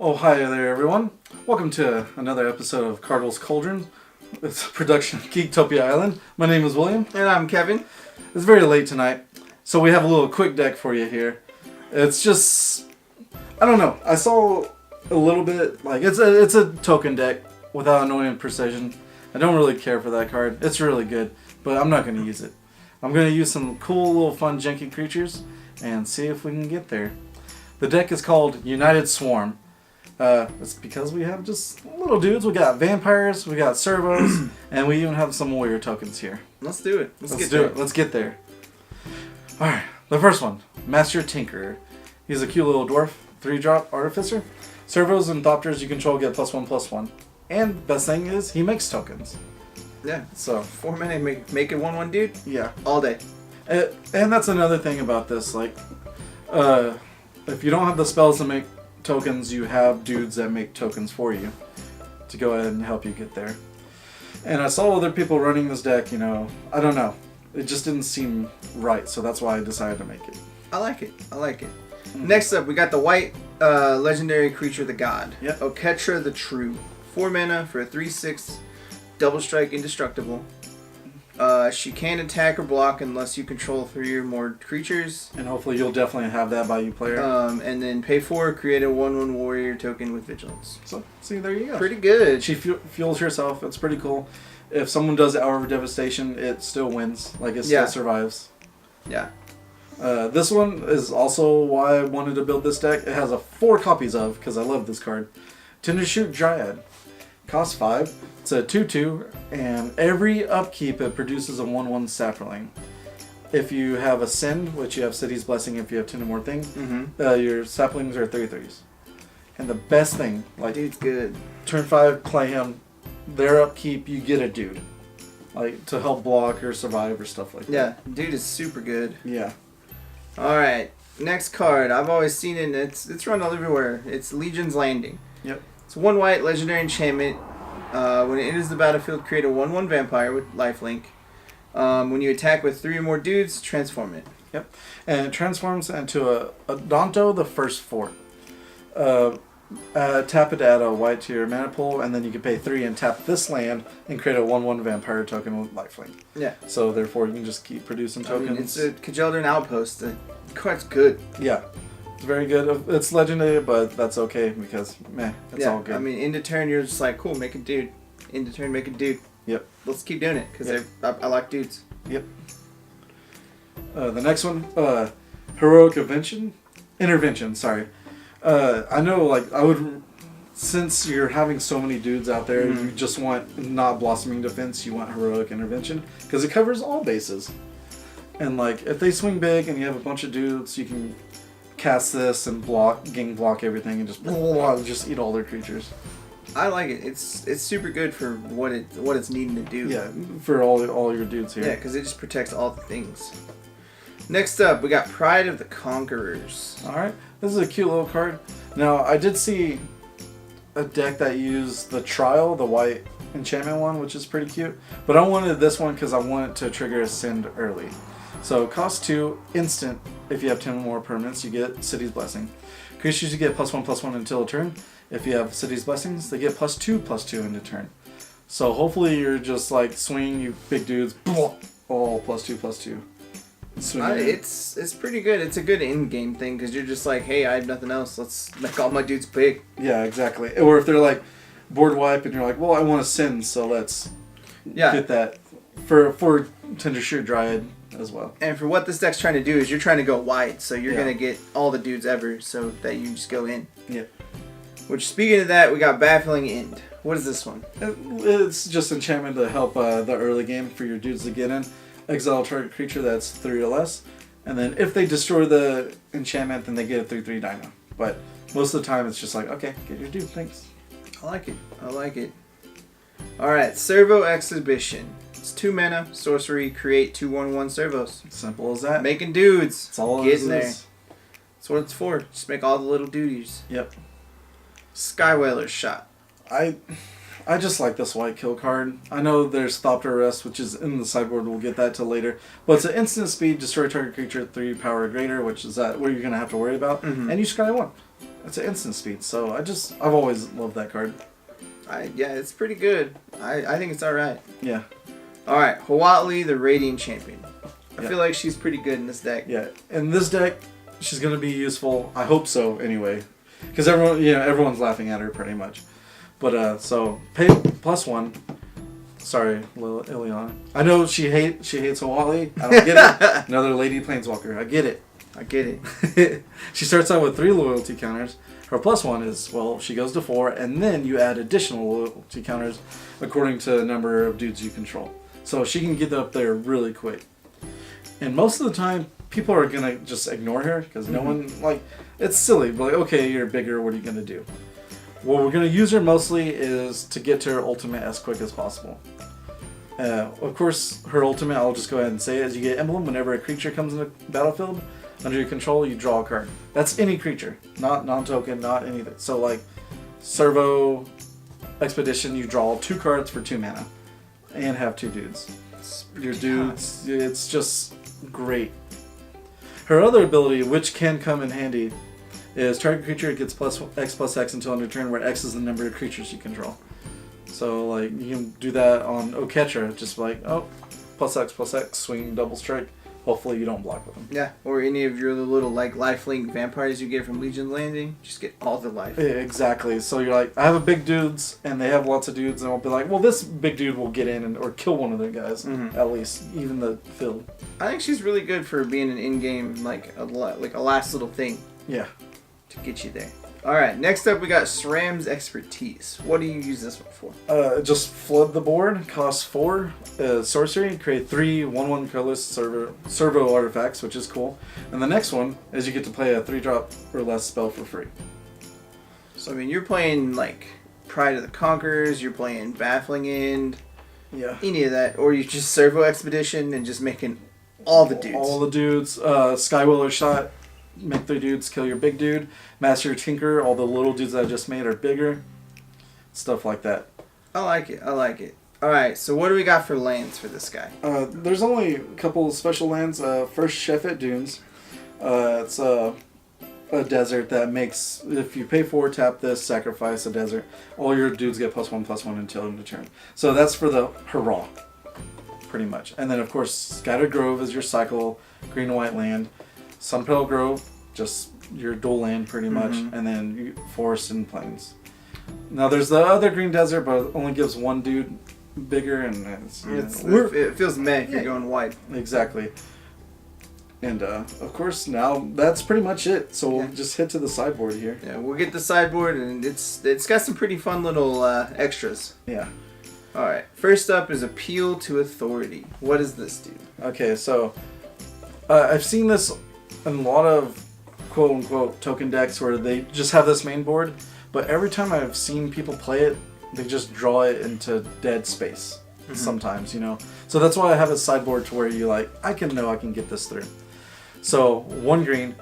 Oh, hi there, everyone. Welcome to another episode of Cardwell's Cauldron. It's a production of Geektopia Island. My name is William. And I'm Kevin. It's very late tonight, so we have a little quick deck for you here. It's just... I don't know. I saw a little bit... Like, it's a token deck without annoying precision. I don't really care for that card. It's really good, but I'm not going to use it. I'm going to use some cool little fun janky creatures and see if we can get there. The deck is called United Swarm. It's because we have just little dudes. We got vampires, we got servos, and we even have some warrior tokens here. Let's do it. Let's get there. Alright, the first one, Master Trinketeer. He's a cute little dwarf, 3-drop artificer. Servos and Thopters you control get +1/+1. And best thing is, he makes tokens. Yeah. So 4 mana, make it 1/1 dude. Yeah. All day. And that's another thing about this. Like, if you don't have the spells to make tokens, you have dudes that make tokens for you to go ahead and help you get there. And I saw other people running this deck, I don't know. It just didn't seem right, so that's why I decided to make it. I like it. Mm-hmm. Next up, we got the white legendary creature, the god. Yep. Oketra the True. 4 mana for a 3/6, double strike, indestructible. She can attack or block unless you control 3 or more creatures. And hopefully you'll definitely have that by you player. And then pay 4, create a 1/1 warrior token with vigilance. So, see, there you go. Pretty good. She fuels herself. It's pretty cool. If someone does Hour of Devastation, it still wins. Like, it still survives. Yeah. This one is also why I wanted to build this deck. It has 4 copies of, because I love this card. Tendershoot Dryad. Costs 5. It's a 2/2, and every upkeep it produces a 1/1 Saproling. If you have a Send, which you have City's Blessing if you have 2 or more things, your Saplings are 3/3s. And the best thing, like, dude's good. Turn 5, play him. Their upkeep, you get a dude. Like, to help block or survive or stuff like that. Yeah, dude is super good. Yeah. Alright, next card. I've always seen it, and it's run all everywhere. It's Legion's Landing. Yep. It's 1 white, legendary enchantment. When it enters the battlefield, create a 1/1 vampire with lifelink. When you attack with 3 or more dudes, transform it. Yep. And it transforms into a Donto the First Fort. Tap it at a white to your mana pool, and then you can pay 3 and tap this land and create a 1/1 vampire token with lifelink. Yeah. So therefore you can just keep producing tokens. I mean, it's a Cauldron outpost. The card's good. Yeah. It's very good. It's legendary, but that's okay because, it's all good. I mean, end of turn, you're just like, cool, make a dude. End of turn, make a dude. Yep. Let's keep doing it, because I like dudes. Yep. The next one, Heroic Intervention, sorry. I know, like, since you're having so many dudes out there, you just want not Blossoming Defense, you want Heroic Intervention, because it covers all bases. And, like, if they swing big and you have a bunch of dudes, you can cast this and gang block everything and just eat all their creatures. I like it. It's super good for what it's needing to do. Yeah, for all your dudes here. Yeah, because it just protects all the things. Next up, we got Pride of the Conquerors. Alright, this is a cute little card. Now, I did see a deck that used the Trial, the white enchantment one, which is pretty cute. But I wanted this one because I wanted to trigger a Send early. So, cost 2, instant. If you have 10 or more permanents, you get City's Blessing. Creatures, you get +1/+1 until a turn. If you have City's Blessings, they get +2/+2 into turn. So hopefully you're just like swinging, you big dudes, all +2/+2. It's pretty good. It's a good in-game thing because you're just like, hey, I have nothing else. Let's make all my dudes big. Yeah, exactly. Or if they're like board wipe and you're like, well, I want to Send, so let's get that for Tendershoot Dryad as well. And for what this deck's trying to do is you're trying to go wide, so you're gonna get all the dudes ever, so that you just go in. Yeah. Which, speaking of that, we got Baffling End. What is this one? It's just enchantment to help the early game for your dudes to get in. Exile target creature that's 3 or less, and then if they destroy the enchantment, then they get a 3/3 dino. But most of the time, it's just like, okay, get your dude, thanks. I like it. All right, Servo Exhibition. It's 2 mana, sorcery, create 2/1/1 servos. Simple as that. Making dudes. That's all Getting there. That's what it's for. Just make all the little duties. Yep. Skywhaler shot. I just like this white kill card. I know there's Thopter Arrest, which is in the sideboard. We'll get that till later. But it's an instant speed, destroy target creature 3 power or greater, which is that what you're going to have to worry about. And you scry 1. It's an instant speed, so I've always loved that card. Yeah, it's pretty good. I think it's alright. Yeah. Alright, Huatli, the Radiant Champion. I Yeah. feel like she's pretty good in this deck. Yeah, in this deck, she's gonna be useful. I hope so, anyway, because everyone's laughing at her pretty much. But so pay +1. Sorry, Ileana. I know she hates Huatli. I don't get it. Another lady planeswalker. I get it. I get it. She starts out with 3 loyalty counters. Her +1 is, well, she goes to 4, and then you add additional loyalty counters according to the number of dudes you control. So she can get up there really quick. And most of the time, people are going to just ignore her because no one, like, it's silly. But like, okay, you're bigger, what are you going to do? What we're going to use her mostly is to get to her ultimate as quick as possible. Of course, her ultimate, I'll just go ahead and say it, is you get Emblem whenever a creature comes in the battlefield. Under your control, you draw a card. That's any creature, not non-token, not anything. So like Servo Expedition, you draw 2 cards for 2 mana and have 2 dudes. Your dudes, it's just great. Her other ability, which can come in handy, is target creature gets +X until end of turn, where X is the number of creatures you control. So like you can do that on Oketra, just like +X, swing, double strike. Hopefully you don't block with them. Yeah, or any of your little like lifelink vampires you get from Legion Landing, just get all the life. Yeah, exactly. So you're like, I have a big dudes, and they have lots of dudes, and I'll be like, well, this big dude will get in or kill one of their guys at least, even the field. I think she's really good for being an in-game like a last little thing. Yeah. To get you there. All right, next up we got Schramm's Expertise. What do you use this one for? Just flood the board. Costs 4 sorcery. Create 3 1/1 colorless servo artifacts, which is cool. And the next one is you get to play a 3-drop or less spell for free. So I mean, you're playing like Pride of the Conquerors. You're playing Baffling End. Yeah. Any of that, or you just Servo Expedition and just making all the dudes. All the dudes. Skywhaler shot. Make 3 dudes, kill your big dude. Master Trinketeer, all the little dudes that I just made are bigger. Stuff like that. I like it. Alright, so what do we got for lands for this guy? There's only a couple of special lands. First, Shefet Dunes. It's a desert that makes, if you pay 4, tap this, sacrifice a desert, all your dudes get +1/+1 until end of turn. So that's for the hurrah, pretty much. And then, of course, Scattered Grove is your cycle, green and white land. Sunpetal Grove, just your dual land pretty much, and then forest and plains. Now there's the other green desert, but it only gives 1 dude bigger, and it feels meh if you're going white. Exactly. And of course now that's pretty much it. So we'll just hit to the sideboard here. Yeah, we'll get the sideboard, and it's got some pretty fun little extras. Yeah. All right. First up is Appeal to Authority. What does this do? Okay, so I've seen this in a lot of quote-unquote token decks where they just have this main board, but every time I've seen people play it, they just draw it into dead space sometimes, So that's why I have a sideboard to where you like, I can get this through. So 1 green,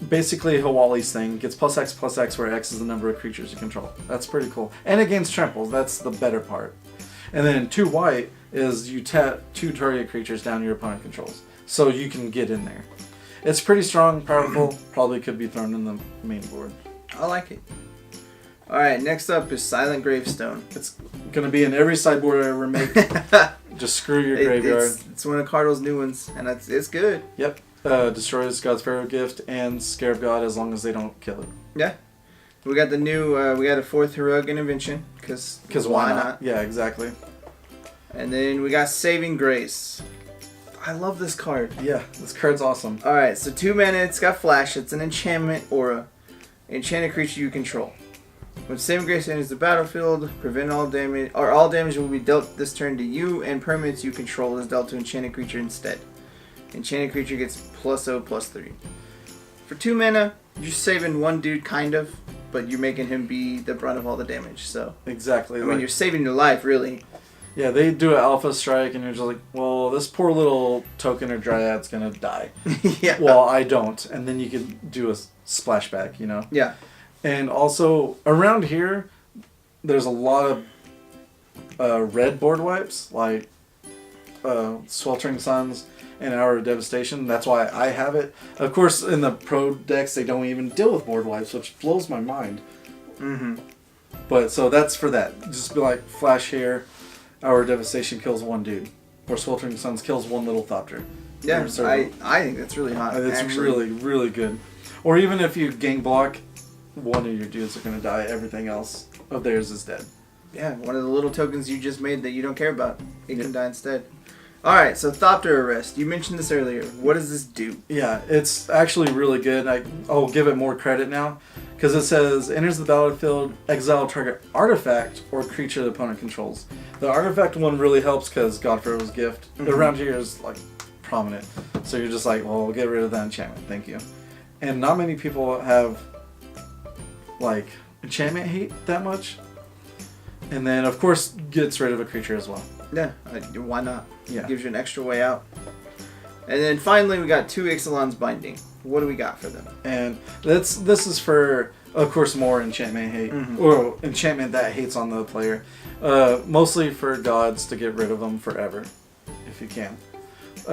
basically Huatli's thing, gets +X where X is the number of creatures you control. That's pretty cool. And it gains tramples, that's the better part. And then 2 white is you tap 2 target creatures down your opponent controls. So you can get in there. It's pretty strong, powerful, probably could be thrown in the main board. I like it. Alright, next up is Silent Gravestone. It's going to be in every sideboard I ever make. Just screw your graveyard. It's one of Cardwell's new ones, and it's good. Yep. Destroys God's Pharaoh Gift and Scarab God as long as they don't kill it. Yeah. We got the new, we got a 4th Heroic Intervention, because why not? Yeah, exactly. And then we got Saving Grace. I love this card. Yeah, this card's awesome. Alright, so 2 mana, it's got flash, it's an enchantment aura. Enchanted creature you control. When Saving Grace enters the battlefield, prevent all damage, or all damage will be dealt this turn to you, and permanents you control is dealt to enchanted creature instead. Enchanted creature gets +0/+3. For 2 mana, you're saving 1 dude kind of, but you're making him be the brunt of all the damage, so. Exactly. I mean, you're saving your life, really. Yeah, they do an alpha strike, and you're just like, well, this poor little token or dryad's gonna die. Yeah. Well, I don't. And then you can do a splashback, Yeah. And also, around here, there's a lot of red board wipes, like Sweltering Suns, and Hour of Devastation. That's why I have it. Of course, in the pro decks, they don't even deal with board wipes, which blows my mind. Mm-hmm. But so that's for that. Just be like, flash here, Hour of Devastation kills one dude, or Sweltering Suns kills one little Thopter. Yeah, I think that's really hot. It's actually. really, really good. Or even if you gang block, one of your dudes are going to die. Everything else of theirs is dead. Yeah, one of the little tokens you just made that you don't care about. It can die instead. Alright, so Thopter Arrest. You mentioned this earlier. What does this do? Yeah, it's actually really good. I'll give it more credit now. Because it says, enters the battlefield, exile target artifact or creature the opponent controls. The artifact one really helps because Godfarrow's Gift around here is like prominent. So you're just like, well, we'll get rid of that enchantment. Thank you. And not many people have like enchantment hate that much. And then, of course, gets rid of a creature as well. Yeah, why not? Yeah. Gives you an extra way out. And then finally, we got 2 Ixalan's Binding. What do we got for them? And this is for, of course, more enchantment hate. Or enchantment that hates on the player. Mostly for gods to get rid of them forever, if you can.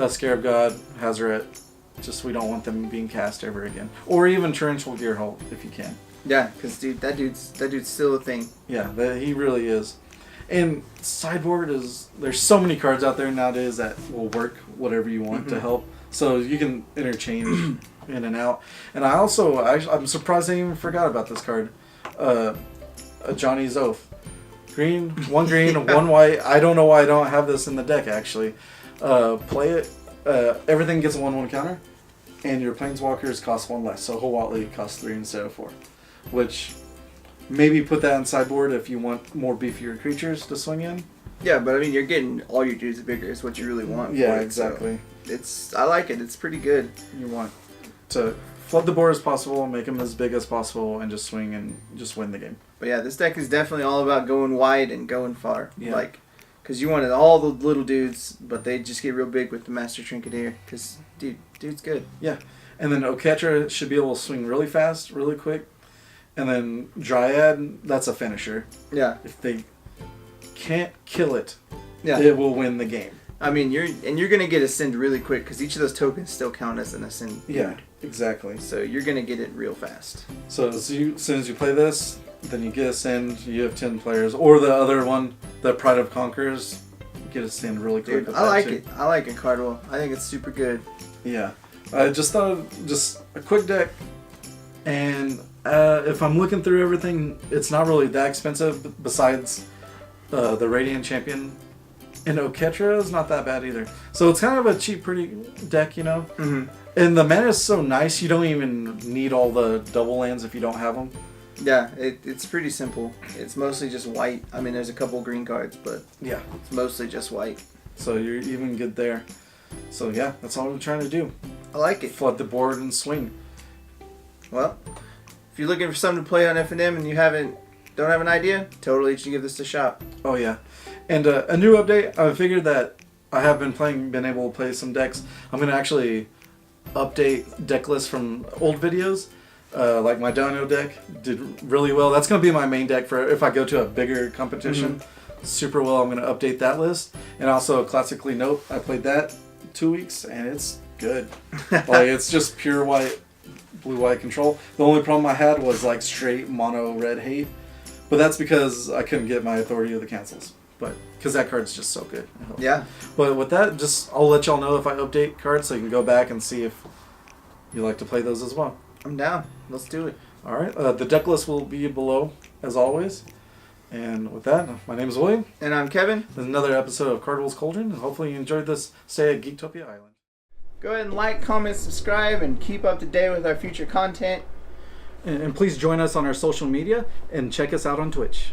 Scarab God, Hazaret. Just we don't want them being cast ever again. Or even Torrential Gearhold, if you can. Yeah, because dude, that dude's still a thing. Yeah, he really is. And Sideboard there's so many cards out there nowadays that will work whatever you want to help. So you can interchange in and out. And I'm surprised I even forgot about this card. Johnny's Oath. Green, one green, one white. I don't know why I don't have this in the deck actually. Play it. Everything gets a 1/1 counter. And your Planeswalkers cost 1 less. So Huatli costs 3 instead of 4. Which, maybe put that on sideboard if you want more beefier creatures to swing in. Yeah, but I mean, you're getting all your dudes bigger is what you really want. Yeah, exactly. So I like it. It's pretty good. You want to flood the board as possible, make them as big as possible, and just swing and just win the game. But yeah, this deck is definitely all about going wide and going far. Yeah. Because you wanted all the little dudes, but they just get real big with the Master Trinketeer. Because, dude's good. Yeah. And then Oketra should be able to swing really fast, really quick. And then Dryad, that's a finisher. Yeah. If they can't kill it, yeah, it will win the game. I mean, you're gonna get Ascend really quick because each of those tokens still count as an Ascend. Yeah, exactly. So you're gonna get it real fast. So as soon as you play this, then you get Ascend. You have 10 players, or the other one, the Pride of Conquerors, get Ascend really quick. Dude, I like it. I like it, Cardwell. I think it's super good. Yeah, I just thought of just a quick deck, and if I'm looking through everything, it's not really that expensive. Besides the Radiant Champion. And Oketra is not that bad either. So it's kind of a cheap, pretty deck, you know? Mm-hmm. And the mana is so nice, you don't even need all the double lands if you don't have them. Yeah, it's pretty simple. It's mostly just white. I mean, there's a couple green cards, but yeah, it's mostly just white. So you're even good there. So yeah, that's all we're trying to do. I like it. Flood the board and swing. Well, if you're looking for something to play on F&M and you don't have an idea, totally should give this a shot. Oh yeah. And a new update, I figured that I have been able to play some decks. I'm going to actually update deck lists from old videos. Like my Dino deck did really well. That's going to be my main deck for if I go to a bigger competition. Mm-hmm. Super well, I'm going to update that list. And also Classically Nope, I played that 2 weeks and it's good. Like it's just pure white, blue-white control. The only problem I had was like straight mono red hate. But that's because I couldn't get my Authority of the Cancels. But because that card's just so good. Yeah. But with that, I'll let y'all know if I update cards so you can go back and see if you like to play those as well. I'm down. Let's do it. All right. The deck list will be below as always. And with that, my name is William. And I'm Kevin. There's another episode of Cardwell's Cauldron. And hopefully you enjoyed this stay at Geektopia Island. Go ahead and like, comment, subscribe, and keep up to date with our future content. And please join us on our social media and check us out on Twitch.